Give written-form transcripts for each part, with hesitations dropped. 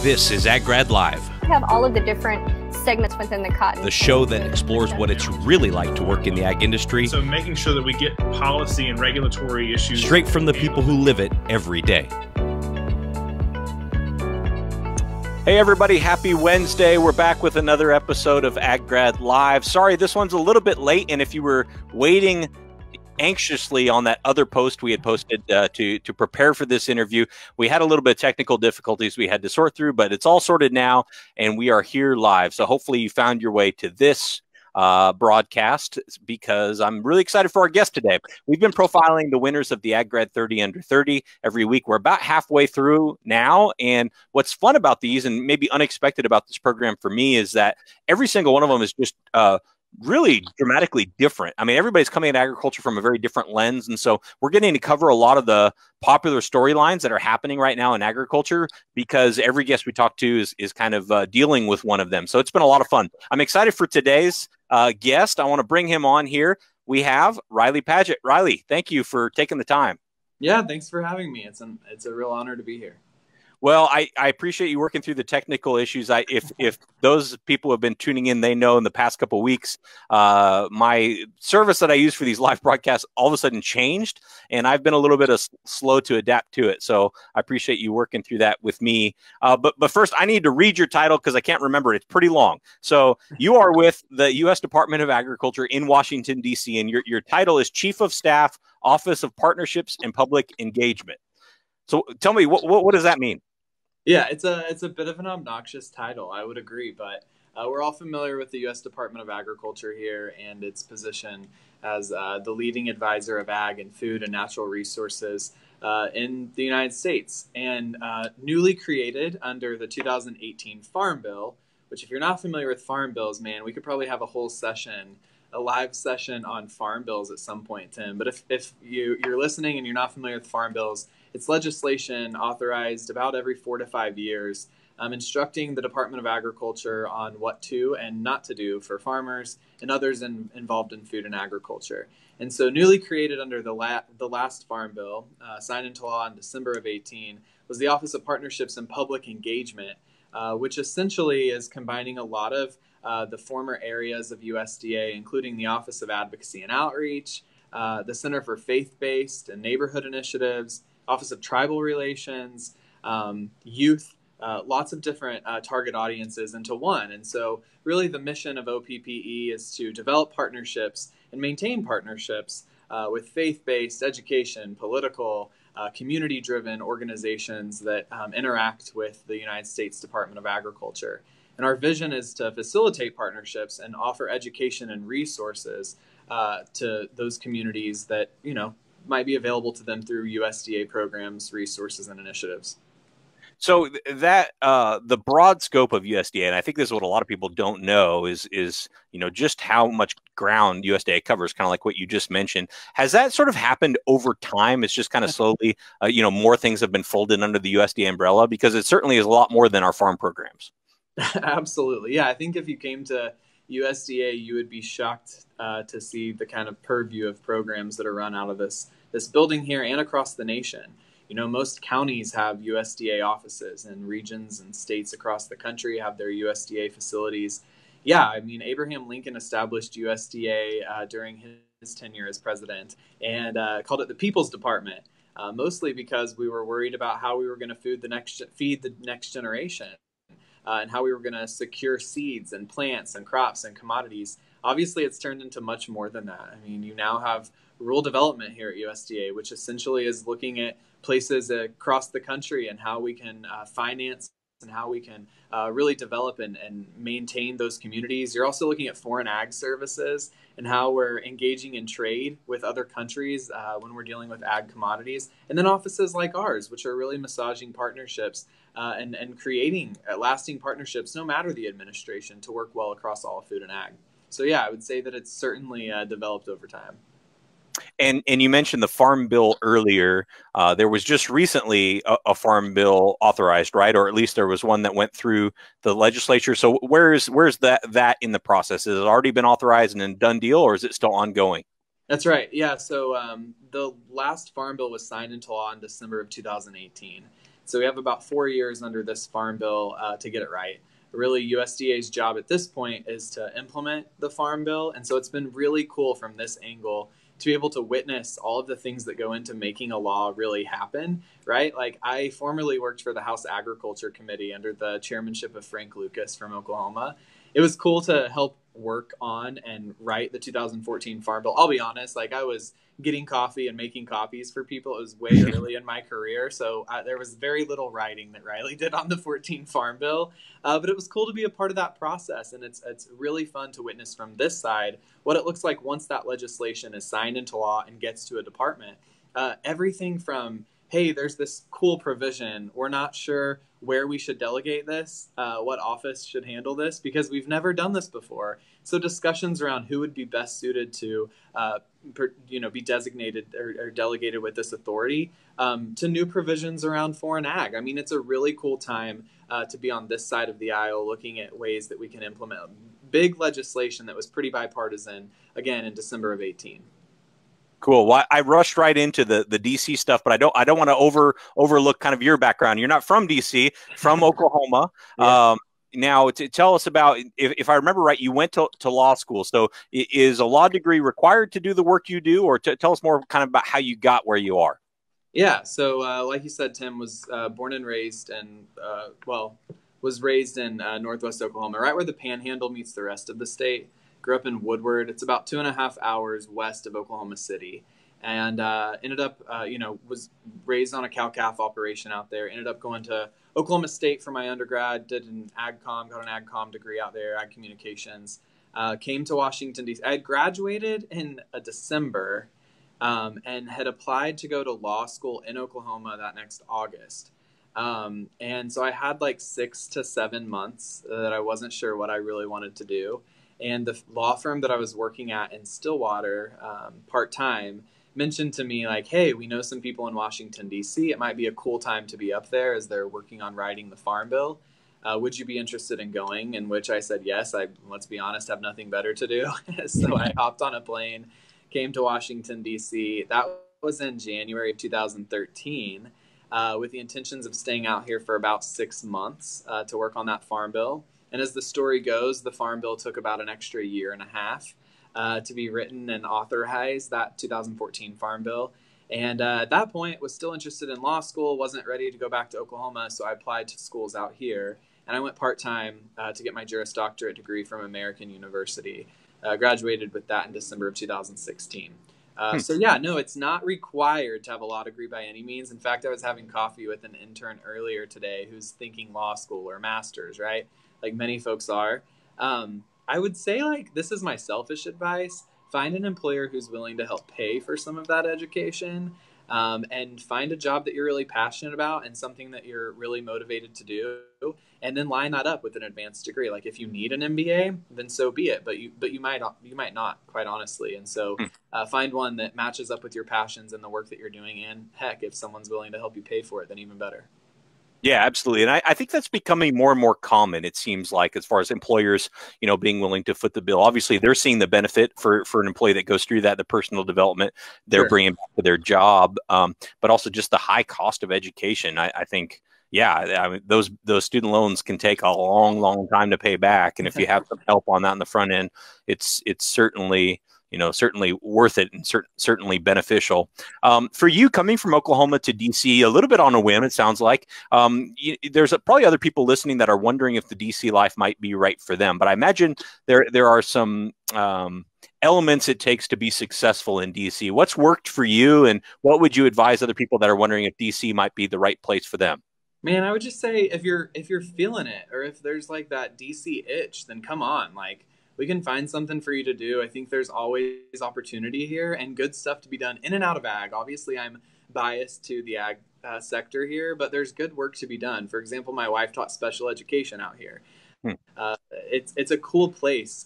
This is AgGrad Live. We have all of the different segments within the cotton. The show that explores what it's really like to work in the ag industry. So making sure that we get policy and regulatory issues straight from the people who live it every day. Hey everybody, happy Wednesday. We're back with another episode of AgGrad Live. Sorry, this one's a little bit late, and if you were waiting anxiously on that other post we had posted to prepare for this interview, we had a little bit of technical difficulties we had to sort through, but it's all sorted now, and we are here live. So hopefully you found your way to this broadcast, because I'm really excited for our guest today. We've been profiling the winners of the AgGrad 30 Under 30 every week. We're about halfway through now, and what's fun about these, and maybe unexpected about this program for me, is that every single one of them is just really dramatically different. I mean, everybody's coming at agriculture from a very different lens, and so we're getting to cover a lot of the popular storylines that are happening right now in agriculture, because every guest we talk to is kind of dealing with one of them. So it's been a lot of fun. I'm excited for today's guest. I want to bring him on here. We have Riley Pagett. Riley, thank you for taking the time. Yeah, thanks for having me. It's a real honor to be here. Well, I appreciate you working through the technical issues. If those people have been tuning in, they know in the past couple of weeks, my service that I use for these live broadcasts all of a sudden changed, and I've been a little bit slow to adapt to it. So I appreciate you working through that with me. But first, I need to read your title because I can't remember it. It's pretty long. So you are with the U.S. Department of Agriculture in Washington, D.C., and your title is Chief of Staff, Office of Partnerships and Public Engagement. So tell me, what does that mean? Yeah, it's a bit of an obnoxious title, I would agree, but we're all familiar with the U.S. Department of Agriculture here and its position as the leading advisor of ag and food and natural resources in the United States. And newly created under the 2018 Farm Bill, which if you're not familiar with farm bills, man, we could probably have a whole session, a live session on farm bills at some point, Tim. But if you're listening and you're not familiar with farm bills, it's legislation authorized about every 4 to 5 years, instructing the Department of Agriculture on what to and not to do for farmers and others involved in food and agriculture. And so newly created under the last Farm Bill, signed into law in December of 2018, was the Office of Partnerships and Public Engagement, which essentially is combining a lot of the former areas of USDA, including the Office of Advocacy and Outreach, the Center for Faith-Based and Neighborhood Initiatives, Office of Tribal Relations, youth, lots of different target audiences into one. And so really the mission of OPPE is to develop partnerships and maintain partnerships with faith-based, education, political, community-driven organizations that interact with the United States Department of Agriculture. And our vision is to facilitate partnerships and offer education and resources to those communities that, might be available to them through USDA programs, resources, and initiatives. So that the broad scope of USDA, and I think this is what a lot of people don't know, is just how much ground USDA covers, kind of like what you just mentioned. Has that sort of happened over time? It's just kind of slowly, more things have been folded under the USDA umbrella, because it certainly is a lot more than our farm programs. Absolutely. Yeah, I think if you came to USDA, you would be shocked to see the kind of purview of programs that are run out of this building here and across the nation. Most counties have USDA offices, and regions and states across the country have their USDA facilities. Yeah, I mean, Abraham Lincoln established USDA during his tenure as president and called it the People's Department, mostly because we were worried about how we were going to feed the next generation. And how we were going to secure seeds and plants and crops and commodities. Obviously, it's turned into much more than that. I mean, you now have rural development here at USDA, which essentially is looking at places across the country and how we can finance and how we can really develop and maintain those communities. You're also looking at foreign ag services and how we're engaging in trade with other countries when we're dealing with ag commodities. And then offices like ours, which are really massaging partnerships and creating lasting partnerships, no matter the administration, to work well across all of food and ag. So yeah, I would say that it's certainly developed over time. And you mentioned the Farm Bill earlier. There was just recently a Farm Bill authorized, right? Or at least there was one that went through the legislature. So where's that in the process? Has it already been authorized and a done deal, or is it still ongoing? That's right. Yeah. So the last Farm Bill was signed into law in December of 2018. So we have about 4 years under this farm bill to get it right. Really, USDA's job at this point is to implement the farm bill. And so it's been really cool from this angle to be able to witness all of the things that go into making a law really happen, right? Like, I formerly worked for the House Agriculture Committee under the chairmanship of Frank Lucas from Oklahoma. It was cool to help work on and write the 2014 Farm Bill. I'll be honest, like, I was getting coffee and making copies for people. It was way early in my career, so there was very little writing that Riley did on the 14 Farm Bill. But it was cool to be a part of that process, and it's really fun to witness from this side what it looks like once that legislation is signed into law and gets to a department. Everything from, hey, there's this cool provision, we're not sure where we should delegate this, what office should handle this, because we've never done this before. So discussions around who would be best suited to be designated or delegated with this authority, to new provisions around foreign ag. I mean, it's a really cool time to be on this side of the aisle looking at ways that we can implement big legislation that was pretty bipartisan, again, in December of 18. Cool. Well, I rushed right into the DC stuff, but I don't want to overlook kind of your background. You're not from DC, from Oklahoma. Yeah. Now, to tell us about, if I remember right, you went to law school. So is a law degree required to do the work you do, or tell us more kind of about how you got where you are? Yeah. So like you said, Tim was born and raised and, was raised in Northwest Oklahoma, right where the Panhandle meets the rest of the state. Grew up in Woodward. It's about 2.5 hours west of Oklahoma City. And ended up, was raised on a cow-calf operation out there. Ended up going to Oklahoma State for my undergrad, got an AgCom degree out there, Ag Communications. Came to Washington, D.C. I had graduated in December and had applied to go to law school in Oklahoma that next August. And so I had like 6 to 7 months that I wasn't sure what I really wanted to do. And the law firm that I was working at in Stillwater, part-time, mentioned to me like, hey, we know some people in Washington, D.C. It might be a cool time to be up there as they're working on writing the Farm Bill. Would you be interested in going? In which I said, yes. Let's be honest, have nothing better to do. So I hopped on a plane, came to Washington, D.C. That was in January of 2013 with the intentions of staying out here for about 6 months to work on that Farm Bill. And as the story goes, the Farm Bill took about an extra 1.5 years to be written and authorized, that 2014 Farm Bill. And at that point, was still interested in law school, wasn't ready to go back to Oklahoma, so I applied to schools out here. And I went part-time to get my Juris Doctorate degree from American University. Graduated with that in December of 2016. So yeah, no, it's not required to have a law degree by any means. In fact, I was having coffee with an intern earlier today who's thinking law school or master's, right? Like many folks are. I would say, like, this is my selfish advice. Find an employer who's willing to help pay for some of that education, and find a job that you're really passionate about and something that you're really motivated to do, and then line that up with an advanced degree. Like, if you need an MBA, then so be it, but you might not, quite honestly. And so find one that matches up with your passions and the work that you're doing, and heck, if someone's willing to help you pay for it, then even better. Yeah, absolutely. And I think that's becoming more and more common, it seems like, as far as employers, being willing to foot the bill. Obviously, they're seeing the benefit for an employee that goes through that, the personal development they're bringing back to their job, but also just the high cost of education. I think, yeah, I mean, those student loans can take a long, long time to pay back. And if you have some help on that in the front end, it's certainly certainly worth it and certainly beneficial. For you, coming from Oklahoma to DC, a little bit on a whim, it sounds like, there's probably other people listening that are wondering if the DC life might be right for them. But I imagine there are some elements it takes to be successful in DC. What's worked for you, and what would you advise other people that are wondering if DC might be the right place for them? Man, I would just say if you're feeling it, or if there's like that DC itch, then come on, like, we can find something for you to do. I think there's always opportunity here and good stuff to be done in and out of ag. Obviously, I'm biased to the ag sector here, but there's good work to be done. For example, my wife taught special education out here. It's a cool place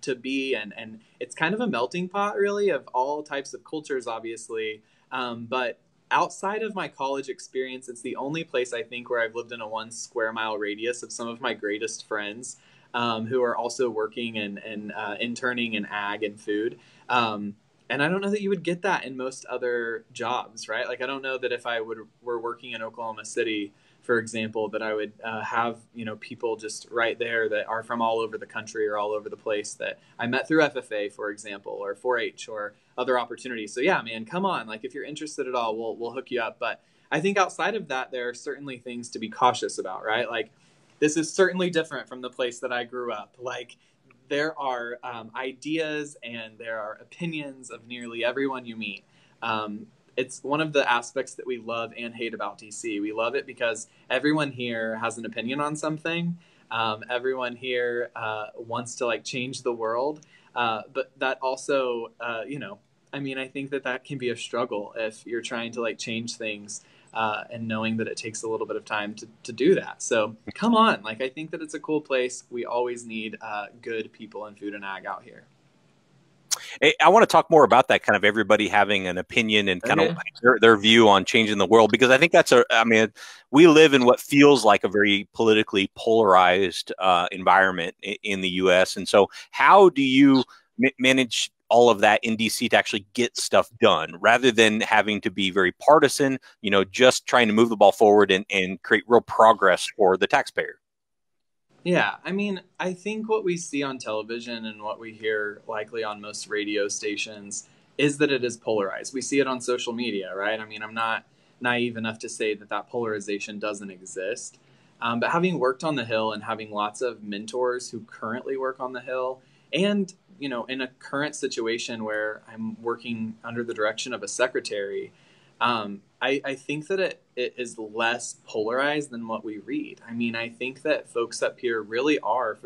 to be, and it's kind of a melting pot, really, of all types of cultures, obviously. But outside of my college experience, it's the only place I think where I've lived in a 1 square mile radius of some of my greatest friends. Who are also working and interning in ag and food. And I don't know that you would get that in most other jobs, right? Like, I don't know that if were working in Oklahoma City, for example, that I would have, people just right there that are from all over the country or all over the place that I met through FFA, for example, or 4-H or other opportunities. So yeah, man, come on. Like, if you're interested at all, we'll hook you up. But I think outside of that, there are certainly things to be cautious about, right? Like, this is certainly different from the place that I grew up. Like, there are ideas and there are opinions of nearly everyone you meet. It's one of the aspects that we love and hate about DC. We love it because everyone here has an opinion on something. Everyone here wants to like change the world, but that also, I think that can be a struggle if you're trying to like change things and knowing that it takes a little bit of time to do that. So come on, like, I think that it's a cool place. We always need good people in food and ag out here. Hey, I want to talk more about that, kind of everybody having an opinion and kind of their view on changing the world, because I think we live in what feels like a very politically polarized environment in the U.S. And so how do you manage all of that in DC to actually get stuff done rather than having to be very partisan, just trying to move the ball forward and create real progress for the taxpayer? Yeah, I think what we see on television and what we hear likely on most radio stations is that it is polarized. We see it on social media, right? I'm not naive enough to say that polarization doesn't exist. But having worked on the Hill and having lots of mentors who currently work on the Hill, and, in a current situation where I'm working under the direction of a secretary, I think that it is less polarized than what we read. I think that folks up here really are,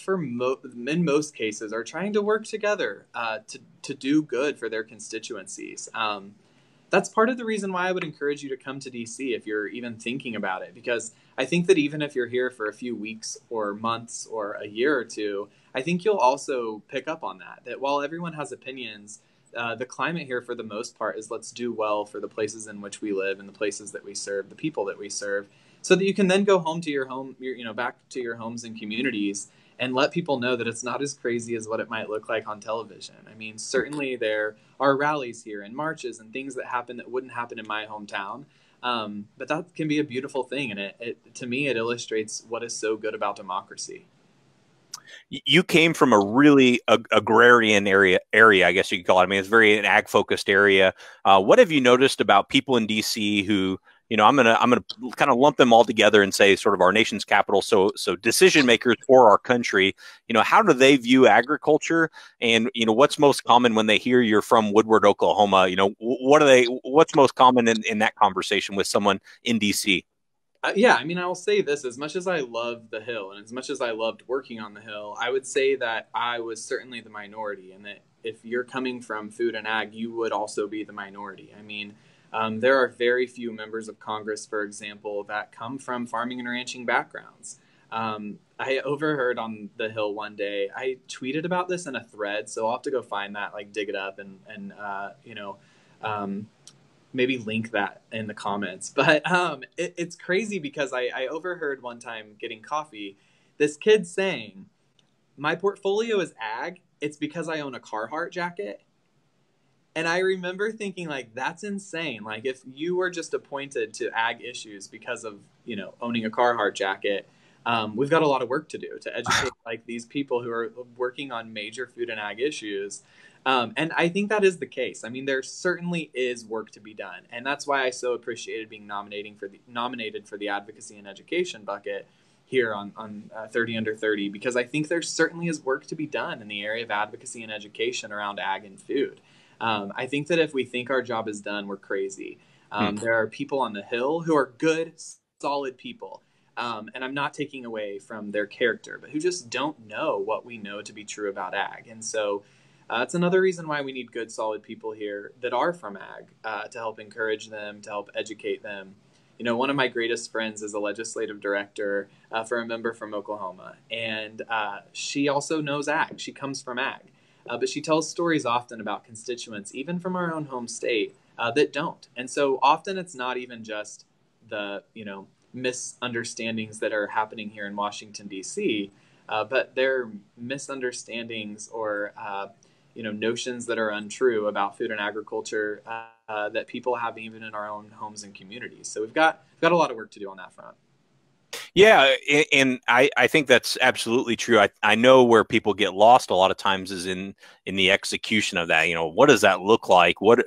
in most cases, are trying to work together to do good for their constituencies. That's part of the reason why I would encourage you to come to DC if you're even thinking about it, because I think that even if you're here for a few weeks or months or a year or two, I think you'll also pick up on that while everyone has opinions, the climate here for the most part is let's do well for the places in which we live and the places that we serve, the people that we serve, so that you can then go home to your home, back to your homes and communities and let people know that it's not as crazy as what it might look like on television. Certainly there are rallies here and marches and things that happen that wouldn't happen in my hometown. But that can be a beautiful thing. And to me, it illustrates what is so good about democracy. You came from a really agrarian area, I guess you could call it. It's very an ag focused area. What have you noticed about people in DC who, I'm gonna kind of lump them all together and say sort of our nation's capital. So decision makers for our country, how do they view agriculture? And what's most common when they hear you're from Woodward, Oklahoma? What's most common in that conversation with someone in DC? I will say this: as much as I love the Hill and as much as I loved working on the Hill, I would say that I was certainly the minority, and that if you're coming from food and ag, you would also be the minority. There are very few members of Congress, for example, that come from farming and ranching backgrounds. I overheard on the Hill one day, I tweeted about this in a thread, so I'll have to go find that, like dig it up and maybe link that in the comments. But it's crazy because I overheard one time getting coffee, this kid saying, my portfolio is ag, it's because I own a Carhartt jacket. And I remember thinking, like, that's insane. Like, if you were just appointed to ag issues because of, owning a Carhartt jacket, we've got a lot of work to do to educate like these people who are working on major food and ag issues. And I think that is the case. There certainly is work to be done. And that's why I so appreciated being nominated for the Advocacy and Education bucket here on 30 Under 30, because I think there certainly is work to be done in the area of advocacy and education around ag and food. I think that if we think our job is done, we're crazy. There are people on the Hill who are good, solid people. And I'm not taking away from their character, but who just don't know what we know to be true about ag. And so it's another reason why we need good, solid people here that are from ag to help encourage them, to help educate them. One of my greatest friends is a legislative director for a member from Oklahoma, and she also knows ag. She comes from ag, but she tells stories often about constituents, even from our own home state, that don't. And so often it's not even just the, misunderstandings that are happening here in Washington, D.C., but they're misunderstandings or notions that are untrue about food and agriculture that people have even in our own homes and communities. So we've got a lot of work to do on that front. Yeah, and I think that's absolutely true. I know where people get lost a lot of times is in the execution of that. What does that look like? What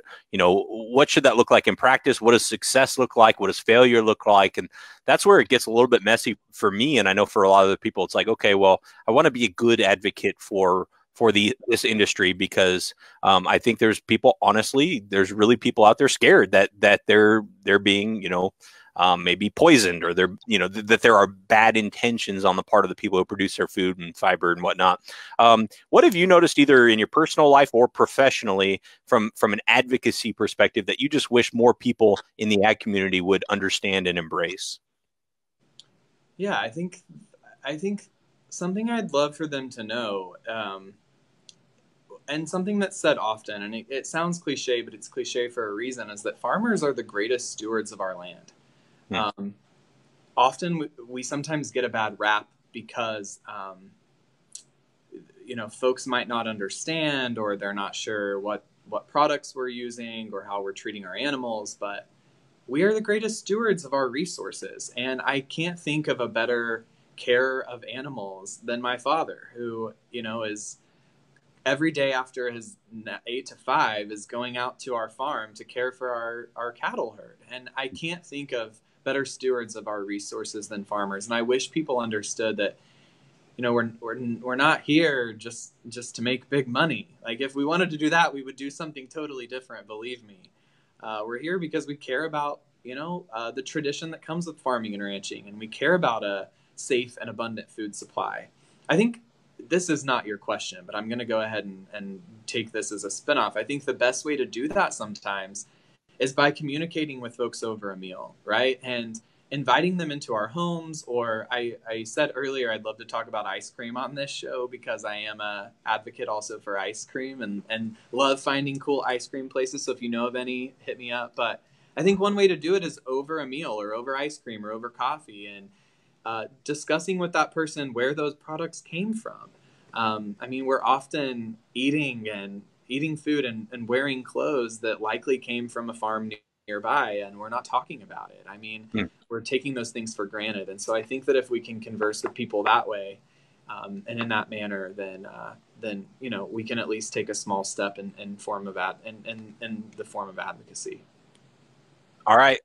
should that look like in practice? What does success look like? What does failure look like? And that's where it gets a little bit messy for me. And I know for a lot of the people, it's like, okay, well, I want to be a good advocate for this industry because I think there's people, honestly, there's really people out there scared that they're being, maybe poisoned, or that there are bad intentions on the part of the people who produce their food and fiber and whatnot. What have you noticed either in your personal life or professionally from an advocacy perspective that you just wish more people in the ag community would understand and embrace? Yeah, I think something I'd love for them to know, and something that's said often, and it sounds cliche, but it's cliche for a reason, is that farmers are the greatest stewards of our land. Often we sometimes get a bad rap because, folks might not understand, or they're not sure what products we're using or how we're treating our animals, but we are the greatest stewards of our resources. And I can't think of a better care of animals than my father, who, is every day after his 8 to 5 is going out to our farm to care for our cattle herd. And I can't think of better stewards of our resources than farmers. And I wish people understood that, we're not here just to make big money. Like, if we wanted to do that, we would do something totally different. Believe me, we're here because we care about, the tradition that comes with farming and ranching, and we care about a safe and abundant food supply. I think this is not your question, but I'm going to go ahead and take this as a spinoff. I think the best way to do that sometimes is by communicating with folks over a meal, right? And inviting them into our homes. Or I said earlier, I'd love to talk about ice cream on this show because I am a advocate also for ice cream and love finding cool ice cream places. So if you know of any, hit me up. But I think one way to do it is over a meal, or over ice cream, or over coffee, and discussing with that person where those products came from. We're often eating food and wearing clothes that likely came from a farm nearby, and we're not talking about it. We're taking those things for granted. And so I think that if we can converse with people that way, and in that manner, then we can at least take a small step in the form of advocacy. All right,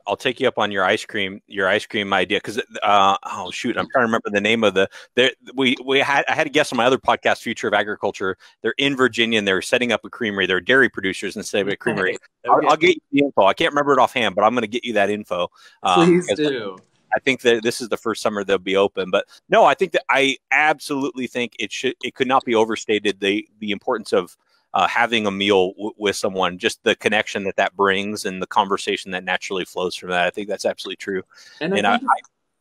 I'll take you up on your ice cream idea, because oh shoot, I'm trying to remember the name of I had a guest on my other podcast, Future of Agriculture. They're in Virginia and they're setting up a creamery. They're dairy producers instead of a creamery. Okay. I'll get you the info. I can't remember it offhand, but I'm going to get you that info. Please do. I think that this is the first summer they'll be open. But no, I think that I absolutely think it could not be overstated, the importance of having a meal with someone, just the connection that brings and the conversation that naturally flows from that. I think that's absolutely true.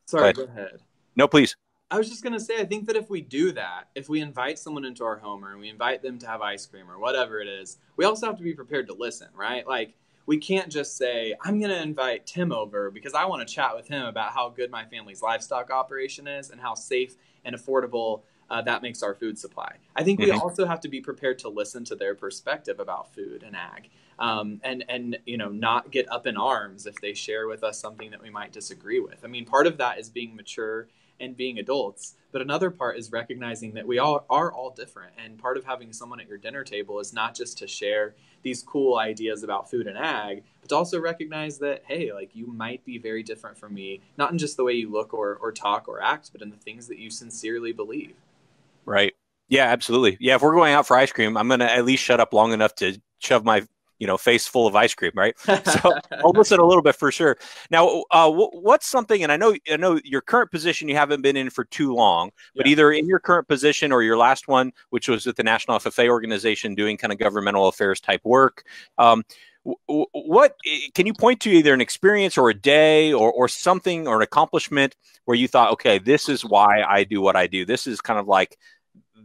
Sorry, go ahead. No, please. I was just going to say, I think that if we do that, if we invite someone into our home, or we invite them to have ice cream or whatever it is, we also have to be prepared to listen, right? Like, we can't just say, I'm going to invite Tim over because I want to chat with him about how good my family's livestock operation is and how safe and affordable that makes our food supply. I think we also have to be prepared to listen to their perspective about food and ag, and not get up in arms if they share with us something that we might disagree with. Part of that is being mature and being adults, but another part is recognizing that we all are all different. And part of having someone at your dinner table is not just to share these cool ideas about food and ag, but to also recognize that, hey, like, you might be very different from me, not in just the way you look or talk or act, but in the things that you sincerely believe. Right. Yeah, absolutely. Yeah, if we're going out for ice cream, I'm going to at least shut up long enough to shove my face full of ice cream, right? So I'll listen a little bit for sure. Now, what's something, and I know your current position you haven't been in for too long, but either in your current position or your last one, which was with the National FFA organization doing kind of governmental affairs type work, what can you point to, either an experience or a day or something or an accomplishment where you thought, okay, this is why I do what I do. This is kind of like,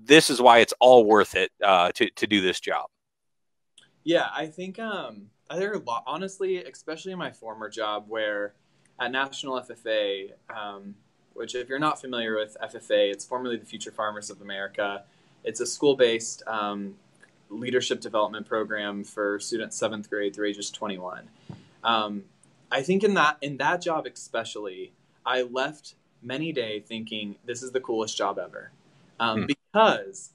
this is why it's all worth it to do this job. Yeah, I think there are a lot, honestly, especially in my former job, where at National FFA, which, if you're not familiar with FFA, it's formerly the Future Farmers of America. It's a school-based leadership development program for students 7th grade through ages 21. I think in that job especially, I left many days thinking this is the coolest job ever, because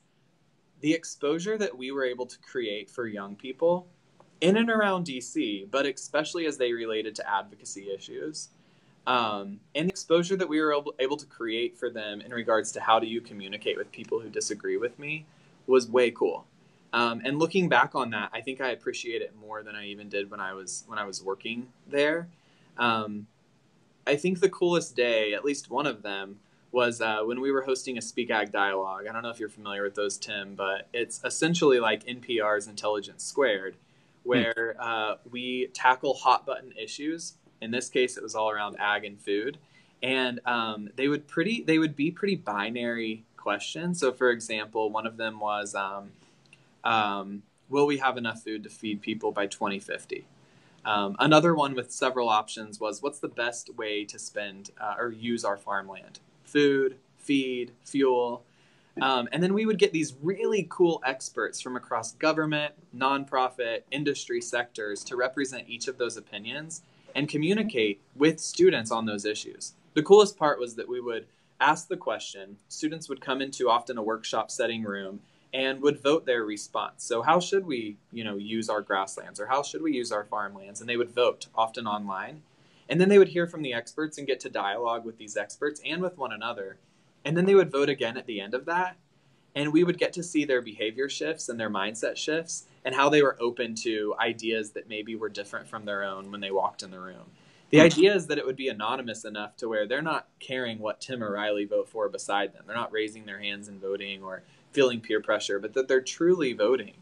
the exposure that we were able to create for young people in and around DC, but especially as they related to advocacy issues, and the exposure that we were able to create for them in regards to how do you communicate with people who disagree with me was way cool. And looking back on that, I think I appreciate it more than I even did when I was working there. I think the coolest day, at least one of them, was when we were hosting a Speak Ag dialogue. I don't know if you're familiar with those, Tim, but it's essentially like NPR's Intelligence Squared, where we tackle hot button issues. In this case, it was all around ag and food, and they would be pretty binary questions. So, for example, one of them was, will we have enough food to feed people by 2050? Another one with several options was, what's the best way to spend or use our farmland? Food, feed, fuel. And then we would get these really cool experts from across government, nonprofit, industry sectors to represent each of those opinions and communicate with students on those issues. The coolest part was that we would ask the question, students would come into often a workshop setting room and would vote their response. So how should we, use our grasslands, or how should we use our farmlands? And they would vote, often online. And then they would hear from the experts and get to dialogue with these experts and with one another. And then they would vote again at the end of that. And we would get to see their behavior shifts and their mindset shifts and how they were open to ideas that maybe were different from their own when they walked in the room. The idea is that it would be anonymous enough to where they're not caring what Tim or Riley vote for beside them. They're not raising their hands and voting or feeling peer pressure, but that they're truly voting.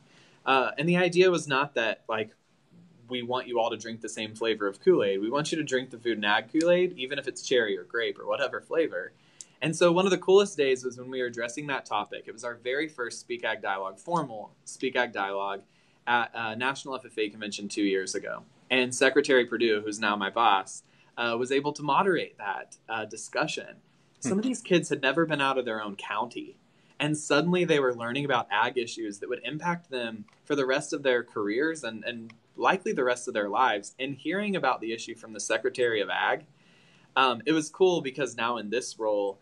And the idea was not that, we want you all to drink the same flavor of Kool-Aid. We want you to drink the Food and Ag Kool-Aid, even if it's cherry or grape or whatever flavor. And so one of the coolest days was when we were addressing that topic. It was our very first Speak Ag Dialogue, formal Speak Ag Dialogue at National FFA convention 2 years ago. And Secretary Perdue, who's now my boss, was able to moderate that discussion. Some of these kids had never been out of their own county. And suddenly they were learning about ag issues that would impact them for the rest of their careers and likely the rest of their lives. And hearing about the issue from the Secretary of Ag, it was cool because now in this role,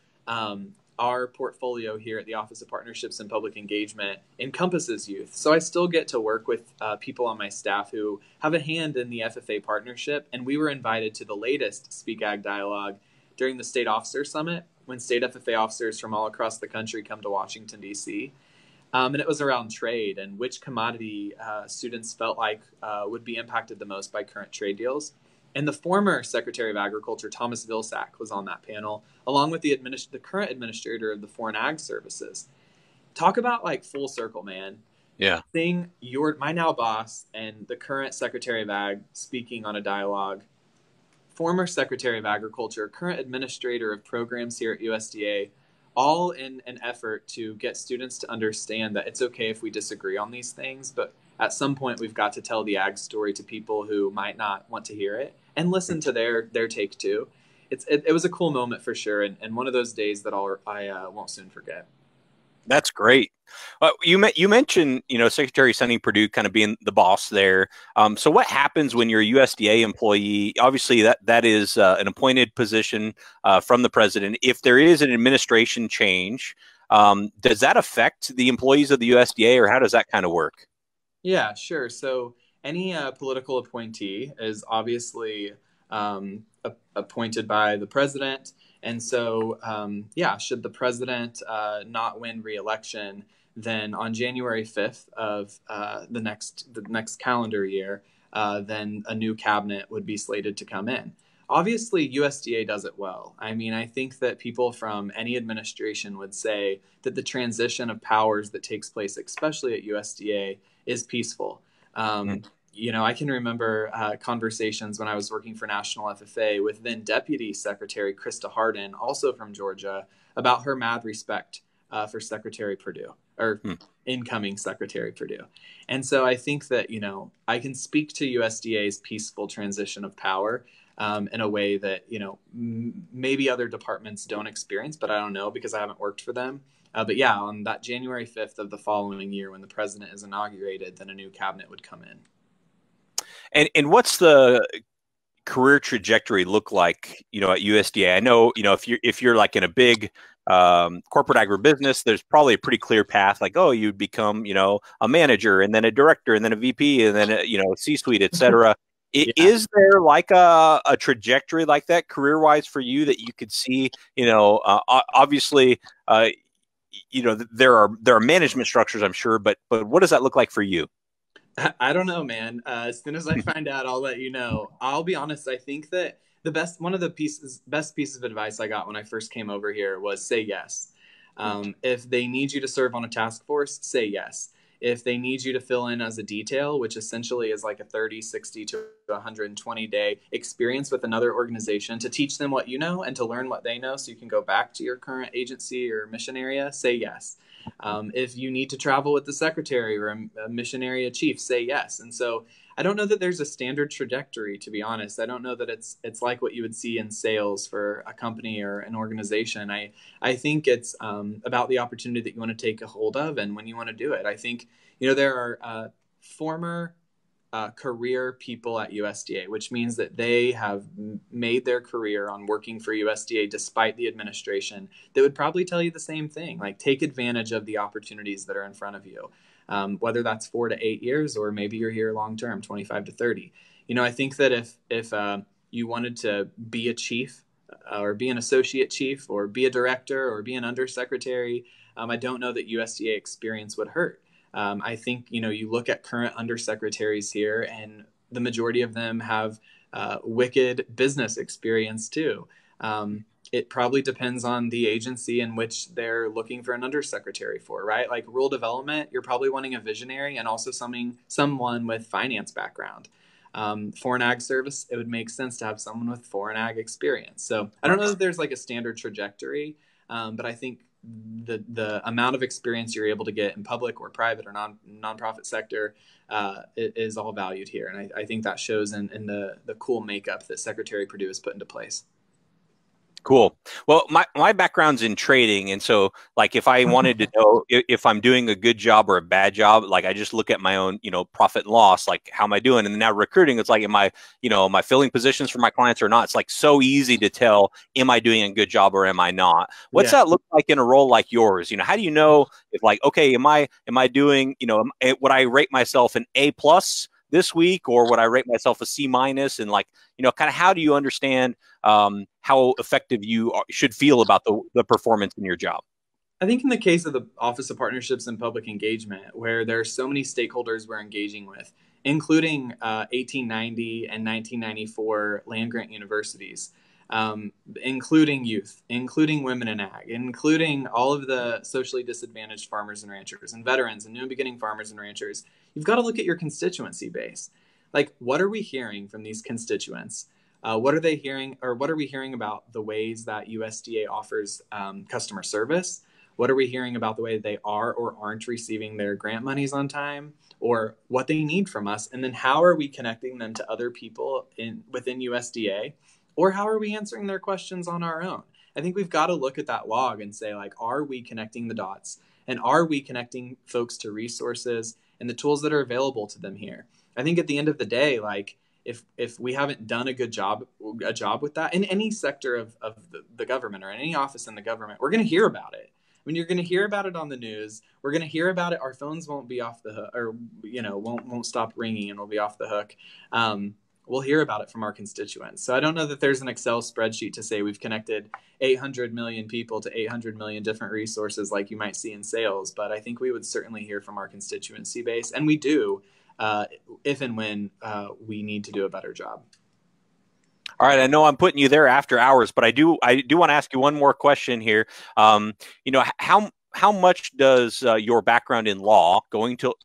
our portfolio here at the Office of Partnerships and Public Engagement encompasses youth. So I still get to work with people on my staff who have a hand in the FFA partnership. And we were invited to the latest Speak Ag Dialogue during the State Officer Summit, when state FFA officers from all across the country come to Washington, D.C. And it was around trade and which commodity students felt like would be impacted the most by current trade deals. And the former Secretary of Agriculture, Thomas Vilsack, was on that panel, along with the current administrator of the Foreign Ag Services. Talk about full circle, man. Yeah. Seeing my now boss and the current Secretary of Ag speaking on a dialogue, former Secretary of Agriculture, current administrator of programs here at USDA, all in an effort to get students to understand that it's okay if we disagree on these things, but at some point we've got to tell the ag story to people who might not want to hear it and listen to their take too. It was a cool moment for sure, and one of those days that I won't soon forget. That's great. You mentioned, Secretary Sonny Perdue kind of being the boss there. So what happens when you're a USDA employee? Obviously, that is an appointed position from the president. If there is an administration change, does that affect the employees of the USDA, or how does that kind of work? Yeah, sure. So any political appointee is obviously appointed by the president. And so, should the president not win re-election, then on January 5th of the next calendar year, then a new cabinet would be slated to come in. Obviously, USDA does it well. I mean, I think that people from any administration would say that the transition of powers that takes place, especially at USDA, is peaceful. I can remember conversations when I was working for National FFA with then Deputy Secretary Krista Hardin, also from Georgia, about her mad respect for Secretary Perdue, or incoming Secretary Perdue. And so I think that, I can speak to USDA's peaceful transition of power in a way that, maybe other departments don't experience, but I don't know because I haven't worked for them. But yeah, on that January 5th of the following year, when the president is inaugurated, then a new cabinet would come in. And what's the career trajectory look like, at USDA? I know, if you're like in a big corporate agribusiness, there's probably a pretty clear path. Like, oh, you'd become, a manager, and then a director, and then a VP, and then a C-suite, et cetera. Yeah. Is there like a trajectory like that career-wise for you that you could see? Obviously, there are management structures, I'm sure, but what does that look like for you? I don't know, man. As soon as I find out, I'll let you know. I'll be honest. I think that one of the best pieces of advice I got when I first came over here was say yes. If they need you to serve on a task force, say yes. If they need you to fill in as a detail, which essentially is like a 30, 60 to 120 day experience with another organization to teach them what you know and to learn what they know so you can go back to your current agency or mission area, say yes. If you need to travel with the secretary or a mission area chief, say yes. And so I don't know that there's a standard trajectory, to be honest. I don't know that it's like what you would see in sales for a company or an organization. I think it's about the opportunity that you want to take a hold of and when you want to do it. I think, there are former career people at USDA, which means that they have made their career on working for USDA despite the administration, that would probably tell you the same thing. Like, take advantage of the opportunities that are in front of you, whether that's 4 to 8 years or maybe you're here long term, 25 to 30. I think that if you wanted to be a chief or be an associate chief or be a director or be an undersecretary, I don't know that USDA experience would hurt. I think, you look at current undersecretaries here and the majority of them have wicked business experience too. It probably depends on the agency in which they're looking for an undersecretary for, right? Like rural development, you're probably wanting a visionary and also someone with finance background. Foreign ag service, it would make sense to have someone with foreign ag experience. So I don't know that there's like a standard trajectory, but I think the amount of experience you're able to get in public or private or nonprofit sector is all valued here. And I think that shows in the cool makeup that Secretary Perdue has put into place. Cool. Well, my background's in trading, and so like if I wanted to know if I'm doing a good job or a bad job, like I just look at my own, profit and loss, like how am I doing? And then now recruiting, it's like, am I filling positions for my clients or not? It's like so easy to tell, am I doing a good job or am I not? What's that look like in a role like yours? How do you know if like, okay, am I doing, would I rate myself an A+ this week, or would I rate myself a C-? And like, kind of how do you understand how effective you should feel about the performance in your job? I think in the case of the Office of Partnerships and Public Engagement, where there are so many stakeholders we're engaging with, including 1890 and 1994 land-grant universities, including youth, including women in ag, including all of the socially disadvantaged farmers and ranchers and veterans and new and beginning farmers and ranchers, you've got to look at your constituency base. Like, what are we hearing from these constituents? What are they hearing, or what are we hearing about the ways that USDA offers customer service? What are we hearing about the way they are or aren't receiving their grant monies on time, or what they need from us? And then how are we connecting them to other people within USDA, or how are we answering their questions on our own? I think we've got to look at that log and say, like, are we connecting the dots? And are we connecting folks to resources and the tools that are available to them here? I think at the end of the day, like, if we haven't done a job with that in any sector of the government or in any office in the government, we're going to hear about it. I mean, you're going to hear about it on the news. We're going to hear about it. Our phones won't be off the hook, or won't stop ringing, and we'll be off the hook. We'll hear about it from our constituents. So I don't know that there's an Excel spreadsheet to say we've connected 800 million people to 800 million different resources like you might see in sales, but I think we would certainly hear from our constituency base, and we do. If and when we need to do a better job. All right, I know I'm putting you there after hours, but I do want to ask you one more question here. How much does your background in law, going to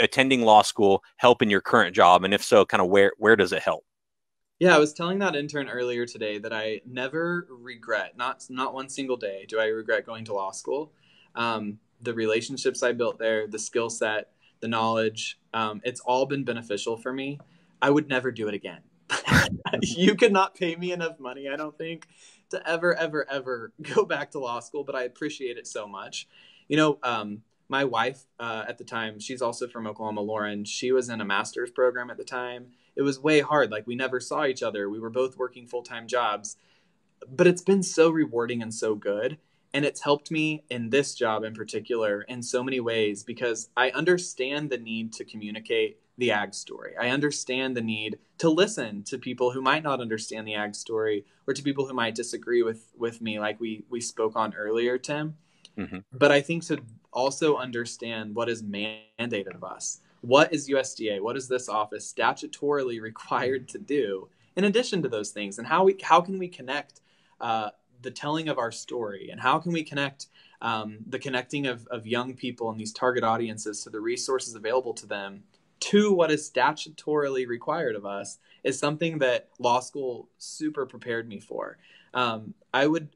attending law school, help in your current job, and if so, kind of where does it help? Yeah, I was telling that intern earlier today that I never regret, not one single day, do I regret going to law school. The relationships I built there, the skill set, the knowledge, it's all been beneficial for me. I would never do it again. You could not pay me enough money, I don't think, to ever go back to law school, but I appreciate it so much. My wife at the time, she's also from Oklahoma, Lauren. She was in a master's program at the time. It was way hard. Like, we never saw each other. We were both working full-time jobs, but it's been so rewarding and so good. And it's helped me in this job in particular in so many ways, because I understand the need to communicate the ag story. I understand the need to listen to people who might not understand the ag story, or to people who might disagree with me, like we spoke on earlier, Tim. Mm-hmm. But I think to also understand what is mandated of us. What is USDA? What is this office statutorily required to do in addition to those things? And how can we connect the telling of our story, and how can we connect the connecting of young people and these target audiences to the resources available to them to what is statutorily required of us, is something that law school super prepared me for. I would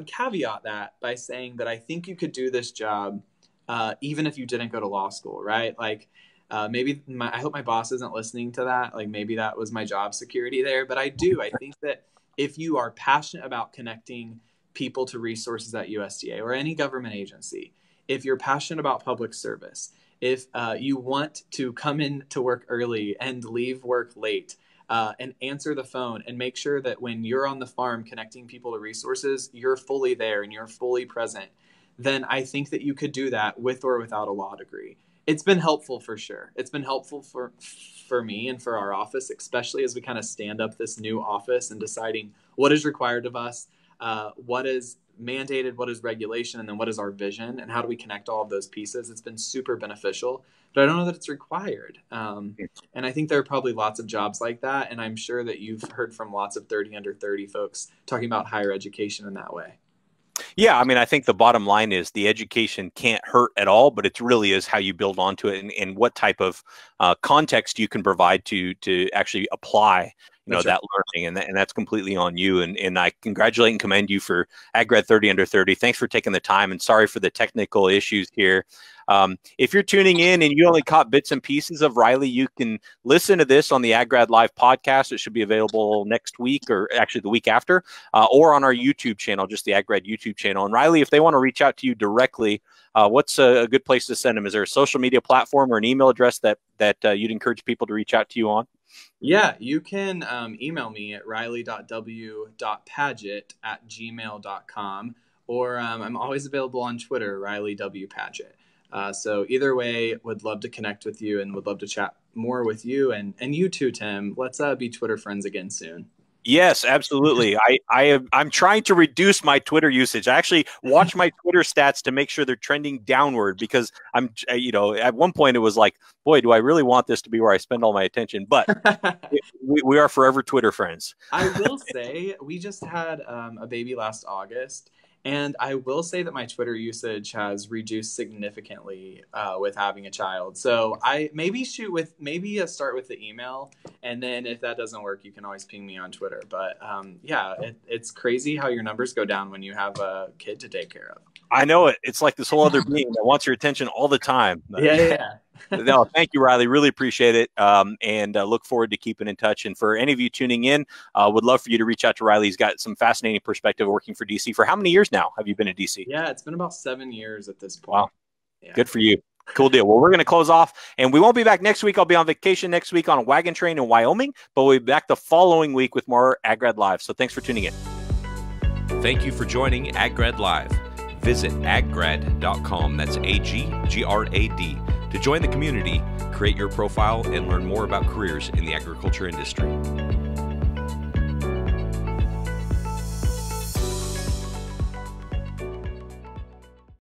caveat that by saying that I think you could do this job even if you didn't go to law school, right? Like, maybe I hope my boss isn't listening to that. Like, maybe that was my job security there, but I think that if you are passionate about connecting people to resources at USDA or any government agency, if you're passionate about public service, if you want to come in to work early and leave work late, and answer the phone and make sure that when you're on the farm connecting people to resources, you're fully there and you're fully present, then I think that you could do that with or without a law degree. It's been helpful for sure. It's been helpful for me and for our office, especially as we kind of stand up this new office and deciding what is required of us, what is mandated, what is regulation, and then what is our vision, and how do we connect all of those pieces. It's been super beneficial, but I don't know that it's required. And I think there are probably lots of jobs like that, and I'm sure that you've heard from lots of 30 under 30 folks talking about higher education in that way. Yeah, I mean, I think the bottom line is the education can't hurt at all, but it really is how you build onto it, and what type of context you can provide to actually apply that learning, and that's completely on you. And I congratulate and commend you for AgGrad 30 under 30. Thanks for taking the time, and sorry for the technical issues here. If you're tuning in and you only caught bits and pieces of Riley, you can listen to this on the AgGrad Live podcast. It should be available next week, or actually the week after, or on our YouTube channel, just the AgGrad YouTube channel. And Riley, if they want to reach out to you directly, what's a good place to send them? Is there a social media platform or an email address that you'd encourage people to reach out to you on? Yeah, you can email me at riley.w.pagett@gmail.com, or I'm always available on Twitter, Riley W. Pagett. So either way, would love to connect with you and would love to chat more with you, and you too, Tim. Let's be Twitter friends again soon. Yes, absolutely. I'm trying to reduce my Twitter usage. I actually watch my Twitter stats to make sure they're trending downward, because I'm, at one point it was like, boy, do I really want this to be where I spend all my attention? But we are forever Twitter friends. I will say we just had a baby last August. And I will say that my Twitter usage has reduced significantly with having a child. So I maybe start with the email, and then if that doesn't work, you can always ping me on Twitter. But yeah, it's crazy how your numbers go down when you have a kid to take care of. I know it. It's like this whole other being that wants your attention all the time. Yeah. No, thank you, Riley. Really appreciate it. And look forward to keeping in touch. And for any of you tuning in, would love for you to reach out to Riley. He's got some fascinating perspective working for DC. For how many years now have you been in DC? Yeah, it's been about 7 years at this point. Wow. Yeah. Good for you. Cool deal. Well, we're going to close off, and we won't be back next week. I'll be on vacation next week on a wagon train in Wyoming, but we'll be back the following week with more AgGrad Live. So thanks for tuning in. Thank you for joining AgGrad Live. Visit aggrad.com. That's AgGrad. To join the community, create your profile, and learn more about careers in the agriculture industry.